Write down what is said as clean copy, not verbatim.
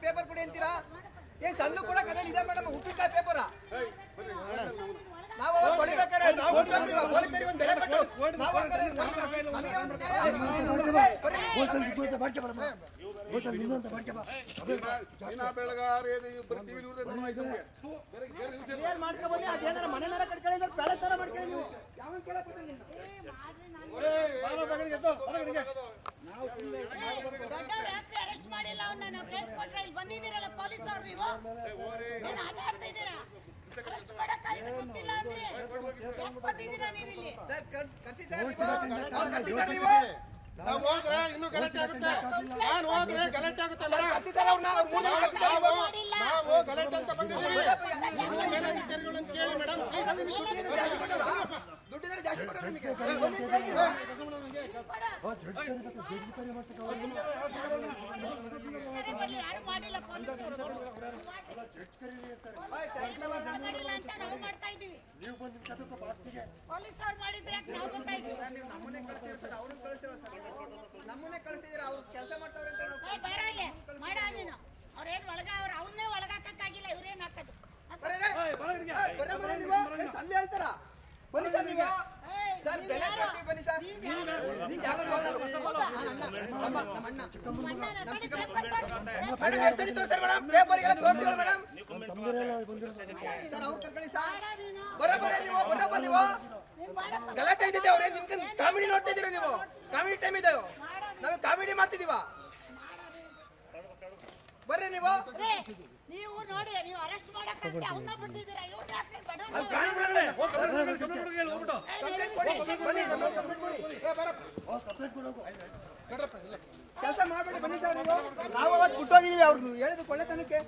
Paper ಕೊಡಿ ಅಂತೀರಾ? ಏನ್ ಸಣ್ಣ ಕೂಡ ಕಥೆ ಇದೆ ಮೇಡಮ್, ಉಪ್ಪಿನಕಾಯಿ ಪೇಪರ ನಾವು ಕೊಡಿಬೇಕಾರೆ ನಾವು ಪೊಲೀಸರಿಗೆ ಒಂದು ಬೆಲೆ ಕೊಟ್ಟು ನಾವು ಮಾಡ್ಕೊಬನ್ನಿ. ಅದೇನಾರ ಮನೆ ಮೇಲೆ ಕಟ್ಕೊಳ್ಳಿ, ಪ್ಯಾಲೆ ತರ ಮಾಡ್ಕೊಳ್ಳಿ. ನೀವು ಯಾವ ಅರೆಸ್ಟ್ ಮಾಡಿಲ್ಲ ಅವನ್ನ, ನಾವು ಕೇಸ್ ಕೊಟ್ರೆ ಇಲ್ಲಿ ಬಂದಿದ್ದೀರಲ್ಲ ಪೊಲೀಸ್ ಅವ್ರು, ನೀವು ಏನು ಆಟ ಆಡ್ತಾ ಇದ್ದೀರಾ? ಅರೆಸ್ಟ್ ಮಾಡಕ್ಕಾಗಿ ಗೊತ್ತಿಲ್ಲ ಅಂದ್ರೆ ಯಾಕೆ ಬಂದಿದ್ದೀರಾ ನೀವು ಇಲ್ಲಿ? ನಾವು ಹೋದ್ರೆ ಇನ್ನೂ ಗಲಾಟೆ ಆಗುತ್ತೆ. ನಾನು ಹೋದ್ರೆ ಗಲಾಟೆ ಆಗುತ್ತೆ ಮೇಡಮ್. ನಾವು ಗಲಾಟೆ ಅಂತ ಬಂದಿದ್ದೀವಿ. ಮೇಲಧಿಕಾರಿಗಳನ್ನು ಕೇಳಿ ಮೇಡಮ್. ದುಡ್ಡಿದ್ರೆ ಜಾಸ್ತಿ ಕೊಟ್ಟರೆ ನಿಮಗೆ ಯಾರು ಮಾಡಿಲ್ಲ ಪೊಲೀಸರು ಮಾಡ್ತಾ ಇದ್ದೀವಿ. ಪೊಲೀಸರು ಮಾಡಿದ್ರೆ ನಾವು ಬರ್ತಾ ಇದ್ದೀವಿ. ನೀವು ನಮ್ಮನ್ನೇ ಕಳಿಸ್ತೀರ ಸರ್, ಅವ್ರನ್ನ ಕಳಿಸ್ತೀರ ಸರ್, ನಮ್ಮನ್ನೇ ಕಳಿಸ್ತಿದ್ದೀರ. ಅವ್ರು ಕೆಲಸ ಮಾಡ್ತಾವ್ರೆ ಅಂತ ಬೇರೆ ಇಲ್ಲಿ ಮಾಡ ನೀನು ಅವ್ರೇನು ಒಳಗ ಅವ್ರು ಅವನ್ನೇ ಒಳಗಾಕಿಲ್ಲ, ಇವ್ರೇನ್ ಹಾಕೋದು ಅಲ್ಲಿ ಹೇಳ್ತಾರ. ಬನ್ನಿ ಸರ್, ನೀವು ಸರ್ ಬೆಲೆ ಕೊಡ್ತೀವಿ, ಬನ್ನಿ ಸರ್. ಮೇಡಮ್ ಎಷ್ಟು ಸರಿ ತೋರಿಸ್ತಾರೆ ಮೇಡಮ್? ಪೇಪರ್ಗೆಲ್ಲ ತೋರಿಸ್ತೀರ ಮೇಡಮ್ ಸರ್. ಅವ್ರು ಕರ್ಕೊಳ್ಳಿ ಸರ್. ಬರೋಬ್ಬರ ನೀವು ಗಲಾಟೆ ಇದ್ದಿದ್ದೆ. ಅವ್ರೆ ನಿಮ್ಗೆ ಕಾಮಿಡಿ ನೋಡ್ತಾ ಇದ್ದೀರಾ ನೀವು? ಕಾಮಿಡಿ ಟೈಮ್ ಇದೆ, ನಾವು ಕಾಮಿಡಿ ಮಾಡ್ತಿದೀವ. ಬರ್ರಿ ನೀವು. ನೀವು ನೋಡಿ, ನೀವು ಅರೆಸ್ಟ್ ಮಾಡಕ್ಕೆ ಅವನ್ನ ಬಿಟ್ಟಿದ್ದೀರಾ, ಇವ್ರನ್ನ ಕೆಲಸ ಮಾಡಬೇಡಿ, ಬನ್ನಿ ಸರ್. ನೀವು ನಾವು ಅವತ್ತು ಬಿಟ್ಟೋಗಿದೀವಿ, ಅವ್ರು ಹೇಳಿದ ಕೊಳ್ಳೆತನಕ್ಕೆ.